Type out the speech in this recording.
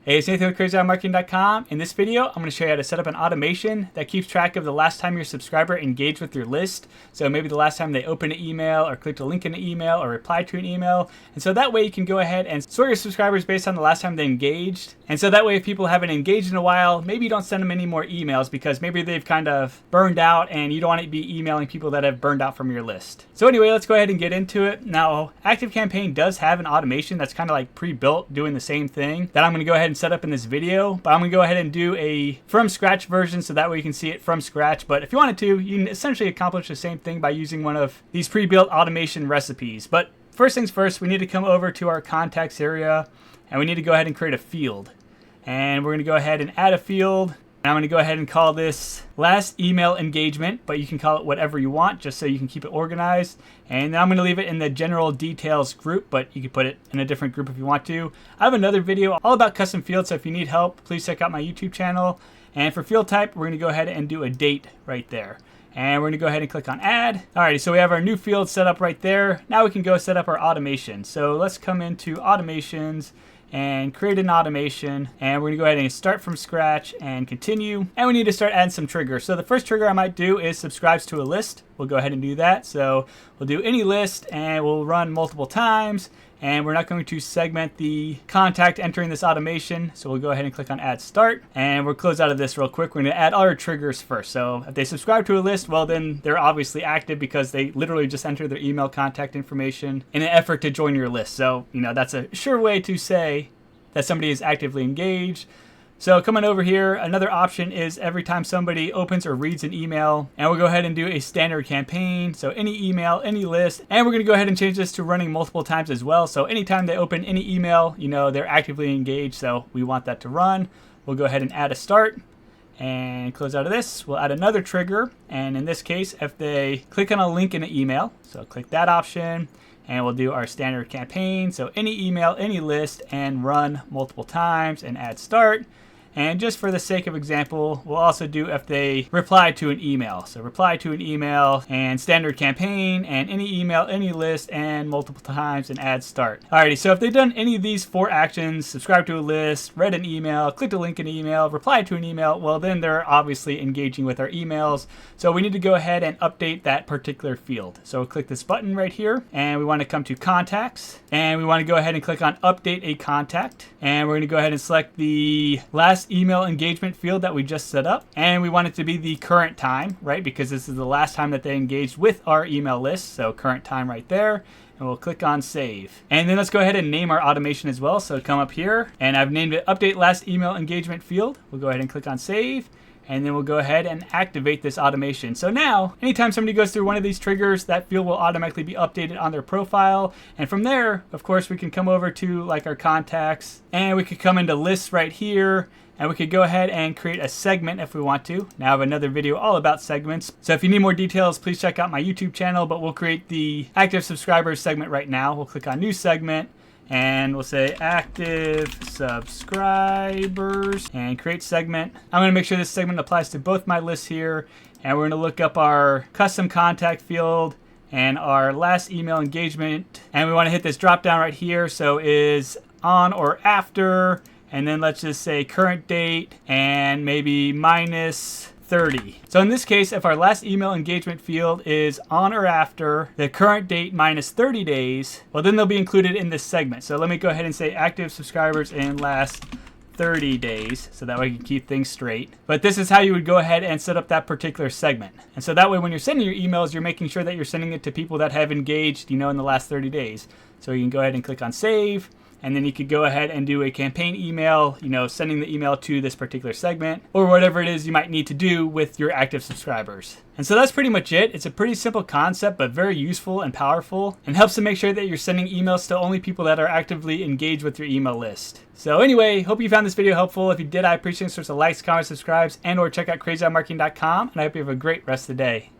Hey, it's Nathan with CrazyOutMarketing.com. In this video, I'm going to show you how to set up an automation that keeps track of the last time your subscriber engaged with your list. So maybe the last time they opened an email or clicked a link in an email or replied to an email. And so that way you can go ahead and sort your subscribers based on the last time they engaged. And so that way if people haven't engaged in a while, maybe you don't send them any more emails because maybe they've kind of burned out and you don't want to be emailing people that have burned out from your list. So anyway, let's go ahead and get into it. Now, ActiveCampaign does have an automation that's kind of like pre-built doing the same thing that I'm going to go ahead and set up in this video, but I'm going to go ahead and do a from scratch version so that way you can see it from scratch. But if you wanted to, you can essentially accomplish the same thing by using one of these pre-built automation recipes. But first things first, we need to come over to our contacts area and we need to go ahead and create a field. And we're going to go ahead and add a field. I'm going to go ahead and call this last email engagement, but you can call it whatever you want just so you can keep it organized. And then I'm going to leave it in the general details group, but you can put it in a different group if you want to. I have another video all about custom fields, so if you need help, please check out my YouTube channel. And for field type, we're going to go ahead and do a date right there. And we're going to go ahead and click on add. Alrighty, so we have our new field set up right there. Now we can go set up our automation. So let's come into automations and create an automation, and we're going to go ahead and start from scratch and continue, and we need to start adding some triggers. So the first trigger I might do is subscribes to a list. We'll go ahead and do that. So we'll do any list and we'll run multiple times, and we're not going to segment the contact entering this automation. So we'll go ahead and click on add start, and we'll close out of this real quick. We're going to add all our triggers first. So if they subscribe to a list, well then they're obviously active because they literally just enter their email contact information in an effort to join your list. So that's a sure way to say that somebody is actively engaged. So coming over here, another option is every time somebody opens or reads an email, and we'll go ahead and do a standard campaign. So any email, any list, and we're going to go ahead and change this to running multiple times as well. So anytime they open any email, they're actively engaged. So we want that to run. We'll go ahead and add a start and close out of this. We'll add another trigger. And in this case, if they click on a link in an email, so click that option, and we'll do our standard campaign. So any email, any list, and run multiple times and add start. And just for the sake of example, we'll also do if they reply to an email. So reply to an email and standard campaign and any email, any list, and multiple times and add start. Alrighty, so if they've done any of these 4 actions, subscribe to a list, read an email, clicked a link in an email, replied to an email, well then they're obviously engaging with our emails. So we need to go ahead and update that particular field. So we'll click this button right here, and we want to come to contacts, and we want to go ahead and click on update a contact. And we're going to go ahead and select the last email engagement field that we just set up, and we want it to be the current time, right? Because this is the last time that they engaged with our email list. So current time right there, and we'll click on save. And then let's go ahead and name our automation as well. So come up here, and I've named it update last email engagement field. We'll go ahead and click on save. And then we'll go ahead and activate this automation. So now, anytime somebody goes through one of these triggers, that field will automatically be updated on their profile. And from there, of course, we can come over to like our contacts, and we could come into lists right here, and we could go ahead and create a segment if we want to. Now I have another video all about segments. So if you need more details, please check out my YouTube channel, but we'll create the active subscribers segment right now. We'll click on new segment, and we'll say active subscribers and create segment. I'm going to make sure this segment applies to both my lists here, and we're going to look up our custom contact field and our last email engagement, and we want to hit this drop down right here. So is on or after, and then let's just say current date and maybe minus 30. So in this case, if our last email engagement field is on or after the current date minus 30 days, well then they'll be included in this segment. So let me go ahead and say active subscribers in last 30 days, so that way we can keep things straight. But this is how you would go ahead and set up that particular segment. And so that way when you're sending your emails, you're making sure that you're sending it to people that have engaged, in the last 30 days. So you can go ahead and click on save. And then you could go ahead and do a campaign email, sending the email to this particular segment or whatever it is you might need to do with your active subscribers. And so that's pretty much it. It's a pretty simple concept, but very useful and powerful, and helps to make sure that you're sending emails to only people that are actively engaged with your email list. So anyway, hope you found this video helpful. If you did, I appreciate it. So likes, comments, subscribes, and or check out CrazyOutMarketing.com. And I hope you have a great rest of the day.